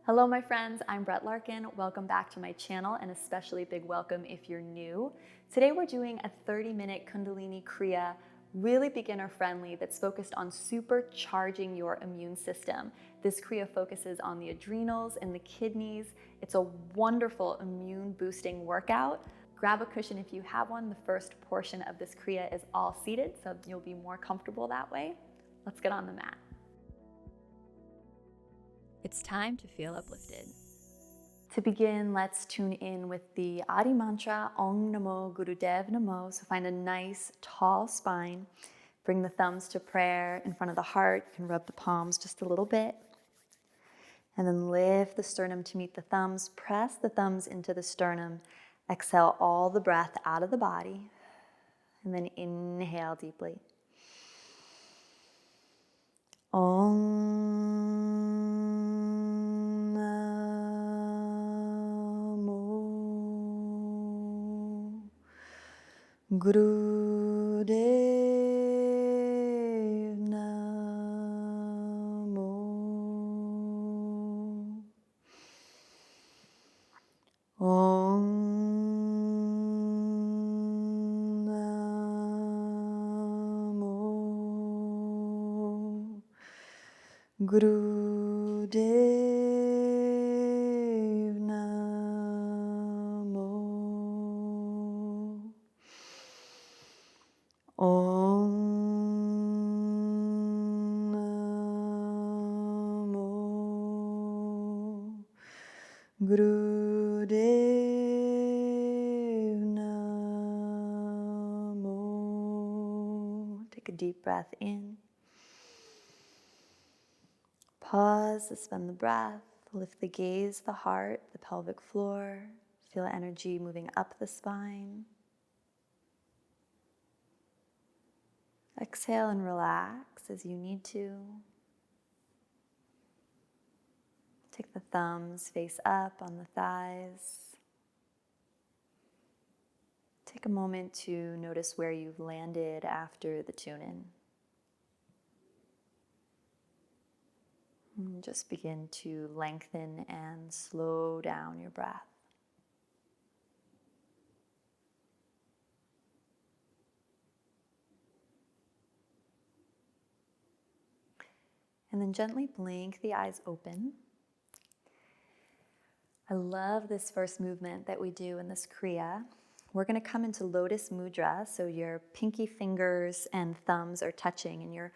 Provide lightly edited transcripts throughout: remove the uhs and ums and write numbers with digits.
Hello my friends, I'm Brett Larkin. Welcome back to my channel and especially big welcome if you're new. Today we're doing a 30-minute Kundalini Kriya, really beginner friendly, that's focused on supercharging your immune system. This Kriya focuses on the adrenals and the kidneys. It's a wonderful immune boosting workout. Grab a cushion if you have one. The first portion of this Kriya is all seated, so you'll be more comfortable that way. Let's get on the mat. It's time to feel uplifted. To begin, let's tune in with the Adi mantra, Om Namo Gurudev Namo. So find a nice tall spine. Bring the thumbs to prayer in front of the heart. You can rub the palms just a little bit. And then lift the sternum to meet the thumbs. Press the thumbs into the sternum. Exhale all the breath out of the body. And then inhale deeply. Om Gurudev Namo. Om Namo Gurudev Namo. Om Namo Gurudev Namo. Take a deep breath in. Pause, suspend the breath, lift the gaze, the heart, the pelvic floor. Feel energy moving up the spine. Exhale and relax as you need to. Take the thumbs face up on the thighs. Take a moment to notice where you've landed after the tune-in. And just begin to lengthen and slow down your breath. And then gently blink the eyes open. I love this first movement that we do in this Kriya. We're going to come into lotus mudra, so your pinky fingers and thumbs are touching and your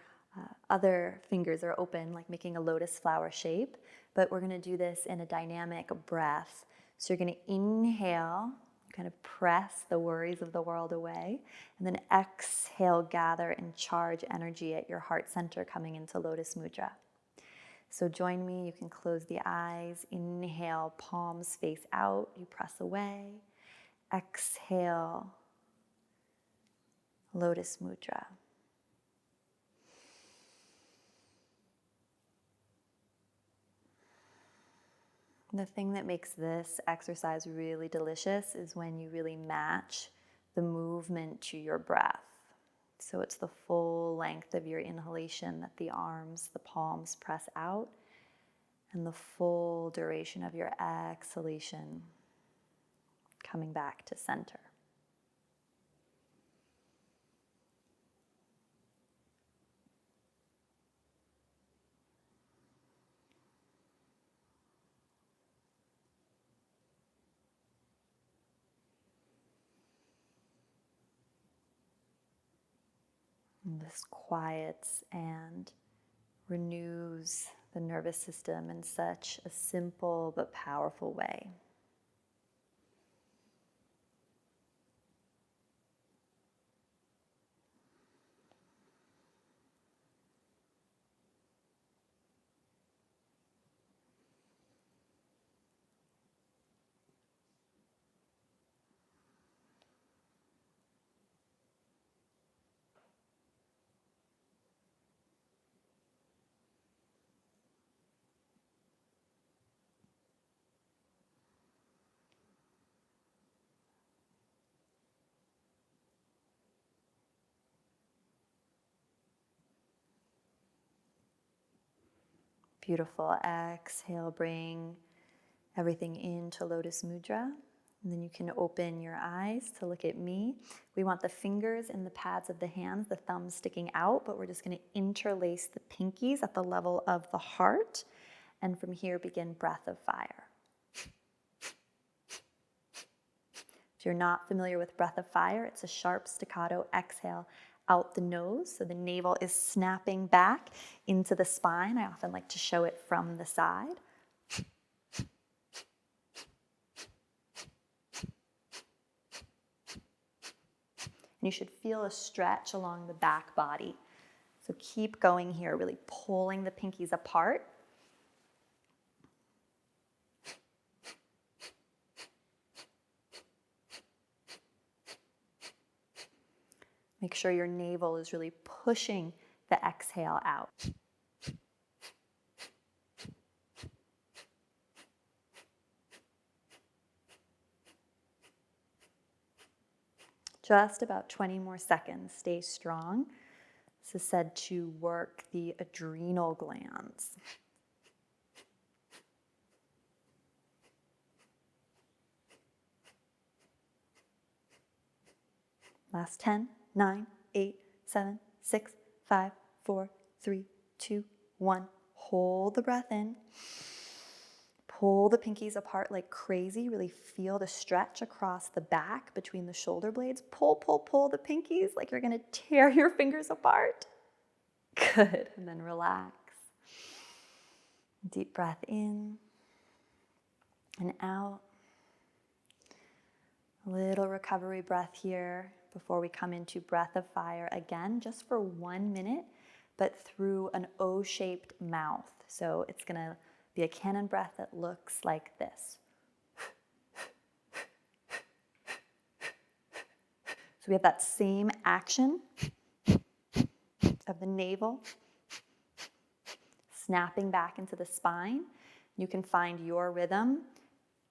other fingers are open, like making a lotus flower shape. But we're going to do this in a dynamic breath. So you're going to inhale, kind of press the worries of the world away, and then exhale, gather and charge energy at your heart center coming into lotus mudra. So join me, you can close the eyes, inhale, palms face out, you press away. Exhale, lotus mudra. The thing that makes this exercise really delicious is when you really match the movement to your breath. So it's the full length of your inhalation that the arms, the palms press out, and the full duration of your exhalation coming back to center. And this quiets and renews the nervous system in such a simple but powerful way. Beautiful. Exhale, bring everything into Lotus Mudra. And then you can open your eyes to look at me. We want the fingers in the pads of the hands, the thumbs sticking out, but we're just going to interlace the pinkies at the level of the heart. And from here, begin breath of fire. If you're not familiar with breath of fire, it's a sharp staccato exhale out the nose. So the navel is snapping back into the spine. I often like to show it from the side. And you should feel a stretch along the back body. So keep going here, really pulling the pinkies apart. Make sure your navel is really pushing the exhale out. Just about 20 more seconds. Stay strong. This is said to work the adrenal glands. Last 10, 9, 8, 7, 6, 5, 4, 3, 2, 1. Hold the breath in. Pull the pinkies apart like crazy. Really feel the stretch across the back between the shoulder blades. Pull, pull, pull the pinkies like you're going to tear your fingers apart. Good. And then relax. Deep breath in and out. A little recovery breath here before we come into breath of fire again, just for 1 minute, but through an O-shaped mouth. So it's going to be a cannon breath that looks like this. So we have that same action of the navel snapping back into the spine. You can find your rhythm.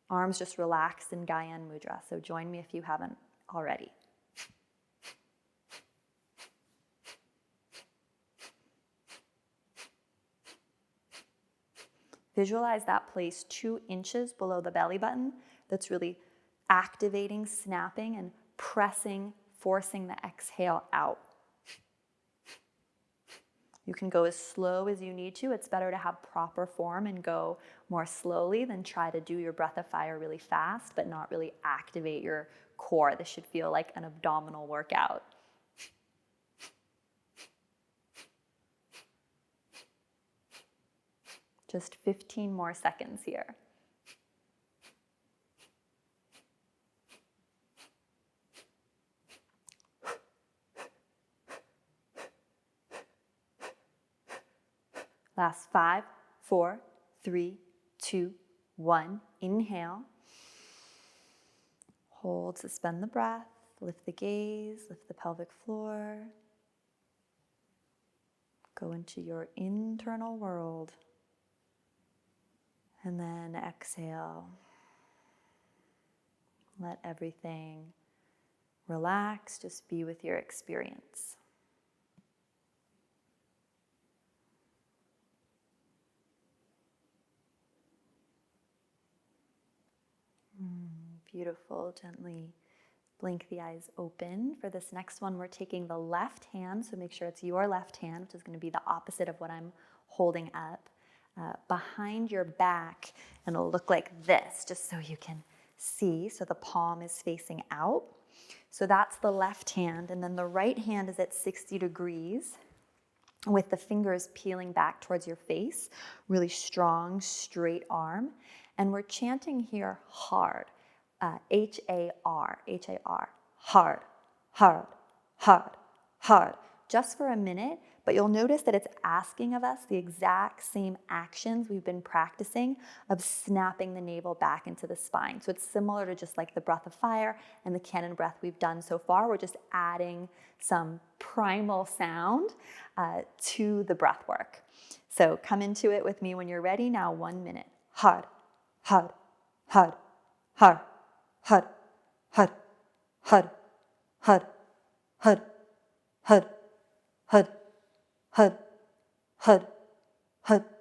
Arms just relaxed in Gyan Mudra. So join me if you haven't already. Visualize that place 2 inches below the belly button. That's really activating, snapping, and pressing, forcing the exhale out. You can go as slow as you need to. It's better to have proper form and go more slowly than try to do your breath of fire really fast, but not really activate your core. This should feel like an abdominal workout. Just 15 more seconds here. Last 5, 4, 3, 2, 1. Inhale. Hold, suspend the breath. Lift the gaze, lift the pelvic floor. Go into your internal world. And then exhale. Let everything relax. Just be with your experience. Beautiful. Gently blink the eyes open. For this next one, we're taking the left hand. So make sure it's your left hand, which is going to be the opposite of what I'm holding up. Behind your back, and it'll look like this, just so you can see. So the palm is facing out. So that's the left hand, and then the right hand is at 60 degrees with the fingers peeling back towards your face. Really strong, straight arm. And we're chanting here hard, H-A-R, H-A-R, hard, hard, hard, hard, just for a minute. But you'll notice that it's asking of us the exact same actions we've been practicing of snapping the navel back into the spine. So it's similar to just like the breath of fire and the cannon breath we've done so far. We're just adding some primal sound to the breath work. So come into it with me when you're ready. Now 1 minute. Hard, hard, hard, hard, hard, hard, hard, hard, hard, hard, hard. Hud, hud, hud.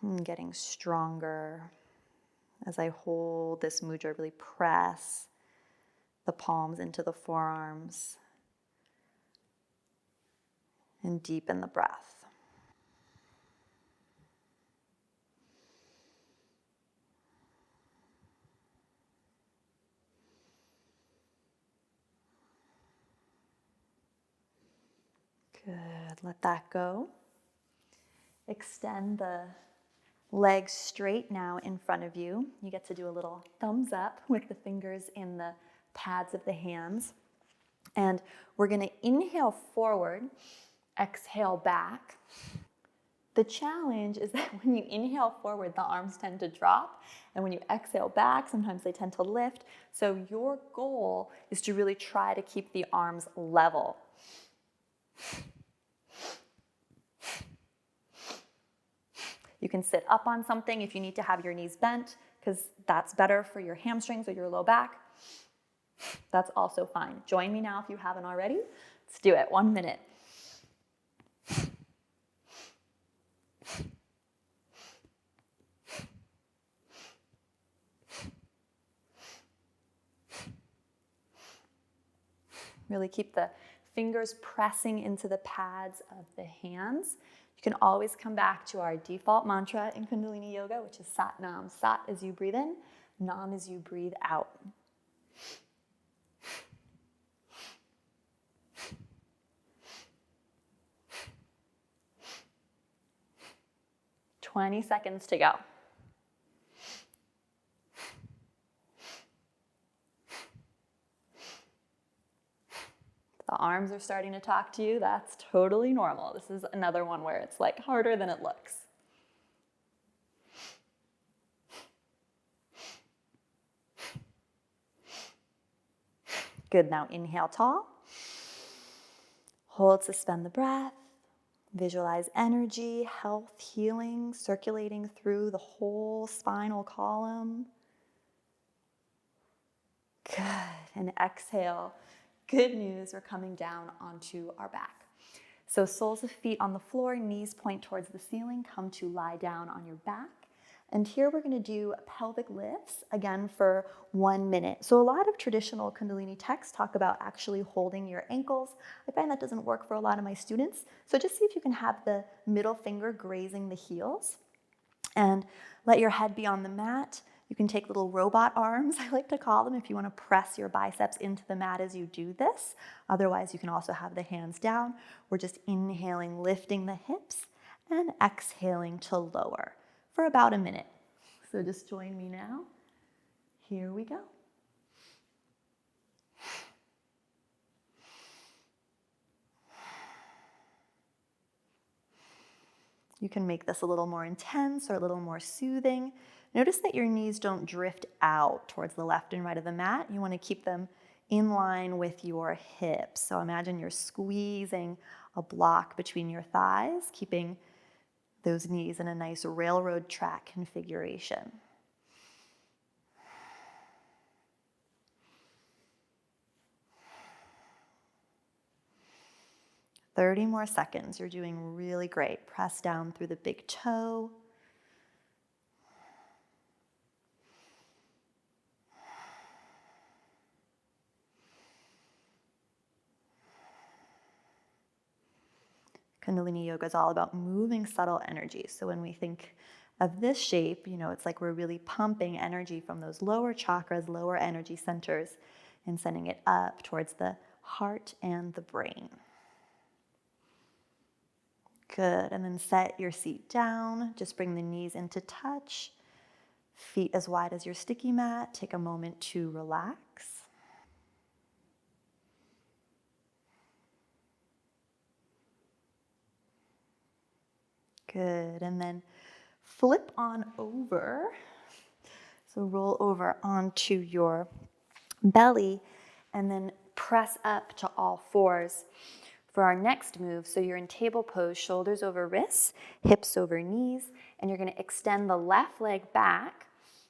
Getting stronger as I hold this mudra, really press the palms into the forearms and deepen the breath. Good, let that go. Extend the legs straight now in front of you. You get to do a little thumbs up with the fingers in the pads of the hands. And we're going to inhale forward, exhale back. The challenge is that when you inhale forward, the arms tend to drop. And when you exhale back, sometimes they tend to lift. So your goal is to really try to keep the arms level. You can sit up on something if you need to have your knees bent, because that's better for your hamstrings or your low back. That's also fine. Join me now if you haven't already. Let's do it. 1 minute. Really keep the fingers pressing into the pads of the hands. You can always come back to our default mantra in Kundalini Yoga, which is Sat Nam. Sat as you breathe in, Nam as you breathe out. "20 seconds to go. The arms are starting to talk to you. That's totally normal. This is another one where it's like harder than it looks. Good, now inhale tall. Hold, suspend the breath. Visualize energy, health, healing, circulating through the whole spinal column. Good, and exhale. Good news, we're coming down onto our back. So soles of feet on the floor, knees point towards the ceiling, come to lie down on your back. And here we're gonna do pelvic lifts, again for 1 minute. So a lot of traditional Kundalini texts talk about actually holding your ankles. I find that doesn't work for a lot of my students. So just see if you can have the middle finger grazing the heels and let your head be on the mat. You can take little robot arms, I like to call them, if you want to press your biceps into the mat as you do this. Otherwise, you can also have the hands down. We're just inhaling, lifting the hips, and exhaling to lower for about 1 minute. So just join me now. Here we go. You can make this a little more intense or a little more soothing. Notice that your knees don't drift out towards the left and right of the mat. You want to keep them in line with your hips. So imagine you're squeezing a block between your thighs, keeping those knees in a nice railroad track configuration. "30 more seconds. You're doing really great. Press down through the big toe. Kundalini Yoga is all about moving subtle energy. So when we think of this shape, it's like we're really pumping energy from those lower chakras, lower energy centers, and sending it up towards the heart and the brain. Good, and then set your seat down. Just bring the knees into touch. Feet as wide as your sticky mat. Take a moment to relax. Good, and then flip on over. So roll over onto your belly and then press up to all fours for our next move. So you're in table pose, shoulders over wrists, hips over knees, and you're gonna extend the left leg back.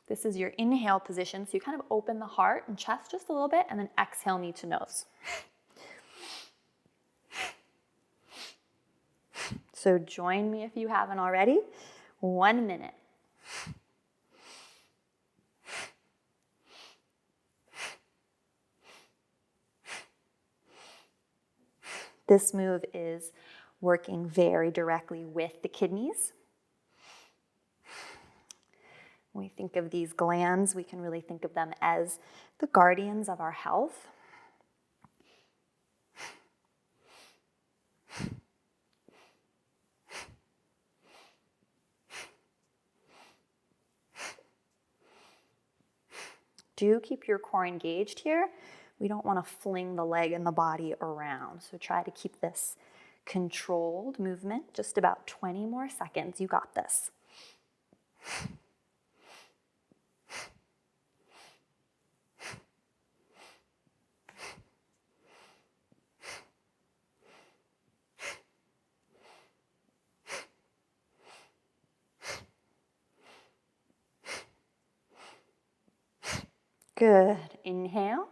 This is your inhale position, so you kind of open the heart and chest just a little bit, and then exhale knee to nose. So join me if you haven't already. 1 minute. This move is working very directly with the kidneys. When we think of these glands, we can really think of them as the guardians of our health. Do keep your core engaged here. We don't want to fling the leg and the body around. So try to keep this controlled movement. Just about 20 more seconds. You got this. Good. Inhale.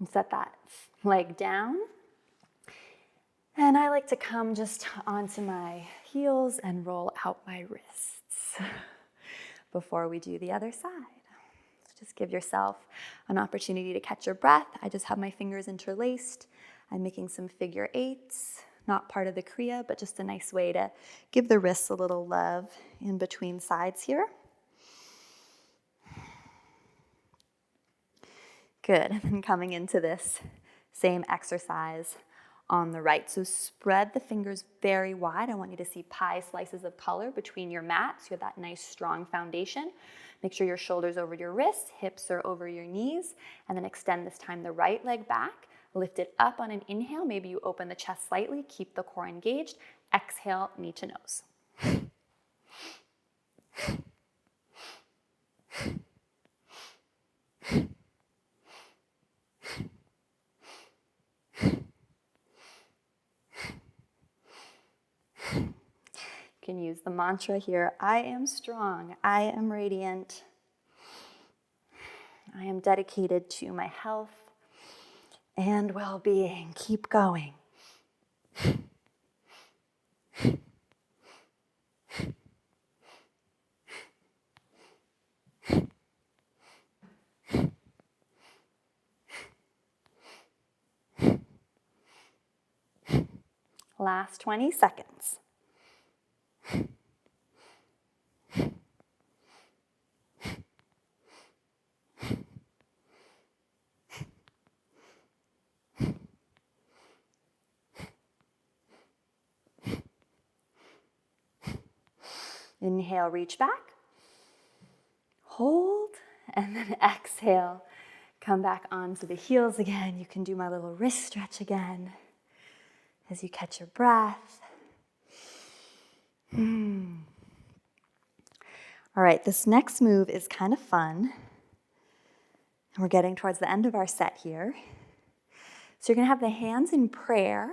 And set that leg down. And I like to come just onto my heels and roll out my wrists before we do the other side. So just give yourself an opportunity to catch your breath. I just have my fingers interlaced. I'm making some figure eights, not part of the Kriya, but just a nice way to give the wrists a little love in between sides here. Good, and then coming into this same exercise on the right. So spread the fingers very wide. I want you to see pie slices of color between your mat, so you have that nice strong foundation. Make sure your shoulders over your wrists, hips are over your knees, and then extend this time the right leg back. Lift it up on an inhale. Maybe you open the chest slightly, keep the core engaged. Exhale, knee to nose. You can use the mantra here, I am strong, I am radiant, I am dedicated to my health and well-being. Keep going. Last 20 seconds. Inhale, reach back. Hold, and then exhale. Come back onto the heels again. You can do my little wrist stretch again as you catch your breath. All right, this next move is kind of fun. We're getting towards the end of our set here. So you're going to have the hands in prayer.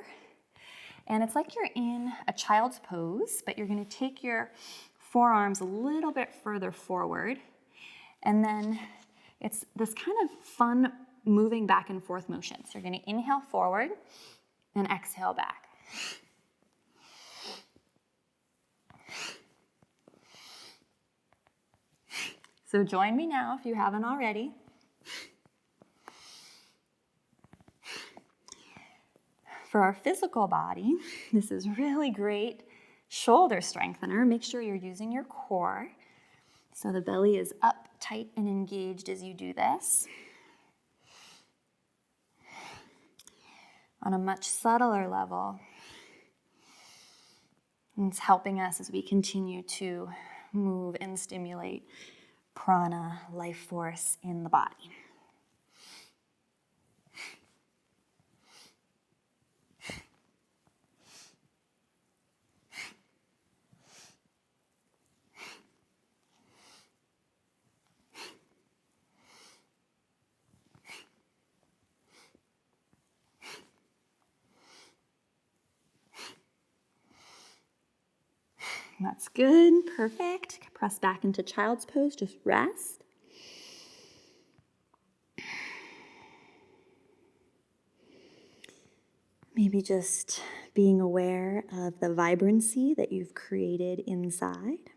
And it's like you're in a child's pose, but you're going to take your forearms a little bit further forward. And then it's this kind of fun moving back and forth motion. So you're going to inhale forward and exhale back. So join me now if you haven't already. For our physical body, this is really great shoulder strengthener. Make sure you're using your core. So the belly is up, tight, and engaged as you do this. On a much subtler level, it's helping us as we continue to move and stimulate prana, life force in the body. That's good, perfect. Press back into child's pose, just rest. Maybe just being aware of the vibrancy that you've created inside.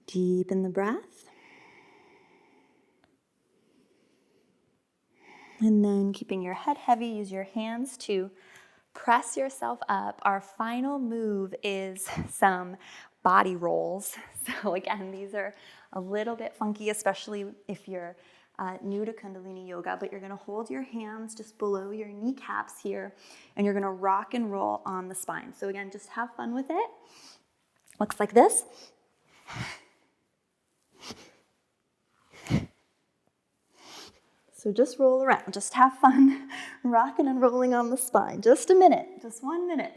Deepen the breath. And then keeping your head heavy, use your hands to press yourself up. Our final move is some body rolls. So again, these are a little bit funky, especially if you're new to Kundalini Yoga, but you're gonna hold your hands just below your kneecaps here, and you're gonna rock and roll on the spine. So again, just have fun with it. Looks like this. So just roll around, just have fun rocking and rolling on the spine. Just a minute, just 1 minute.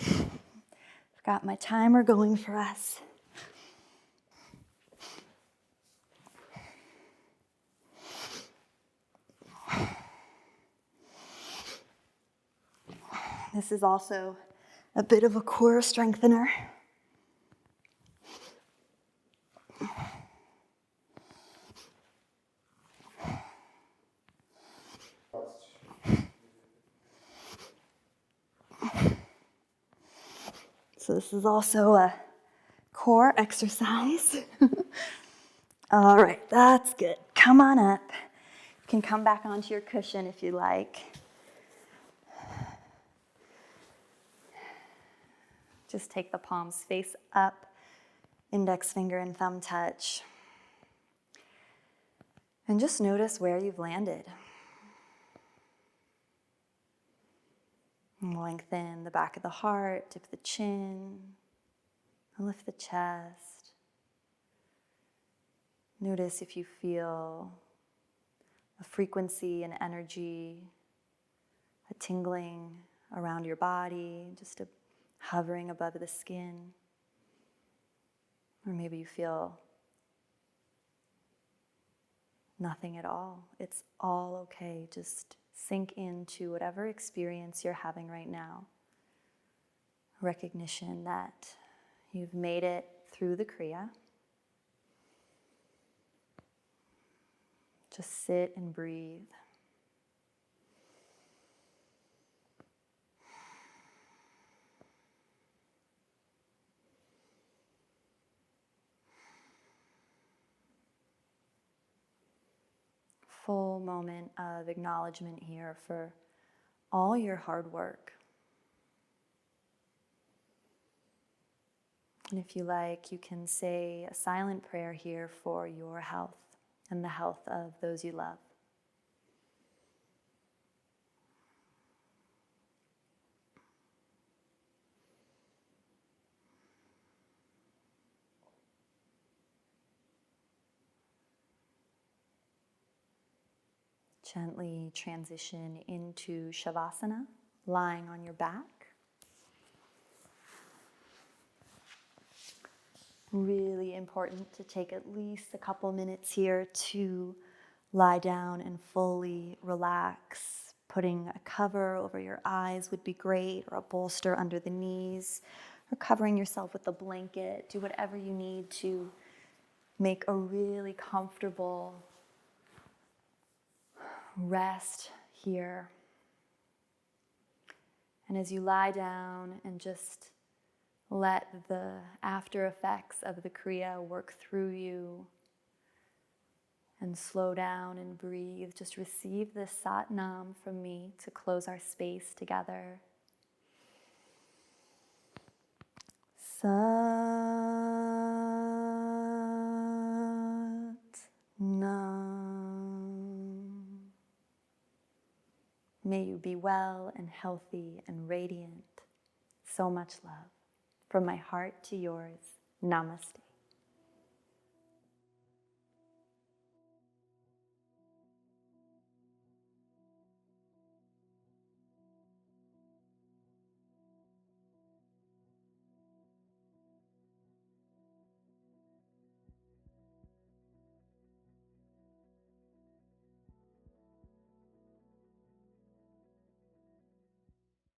I've got my timer going for us. This is also a bit of a core strengthener. So this is also a core exercise. All right, that's good. Come on up. You can come back onto your cushion if you like. Just take the palms face up, index finger and thumb touch. And just notice where you've landed. And lengthen the back of the heart, dip the chin, and lift the chest. Notice if you feel a frequency and energy, a tingling around your body, just a hovering above the skin. Or maybe you feel nothing at all. It's all okay. Just sink into whatever experience you're having right now. Recognition that you've made it through the Kriya. Just sit and breathe. Full moment of acknowledgement here for all your hard work. And if you like, you can say a silent prayer here for your health and the health of those you love. Gently transition into shavasana, lying on your back. Really important to take at least a couple minutes here to lie down and fully relax. Putting a cover over your eyes would be great, or a bolster under the knees, or covering yourself with a blanket. Do whatever you need to make a really comfortable rest here. And as you lie down and just let the after effects of the Kriya work through you and slow down and breathe, just receive this Sat Nam from me to close our space together. Sat Nam. May you be well and healthy and radiant. So much love. From my heart to yours, namaste.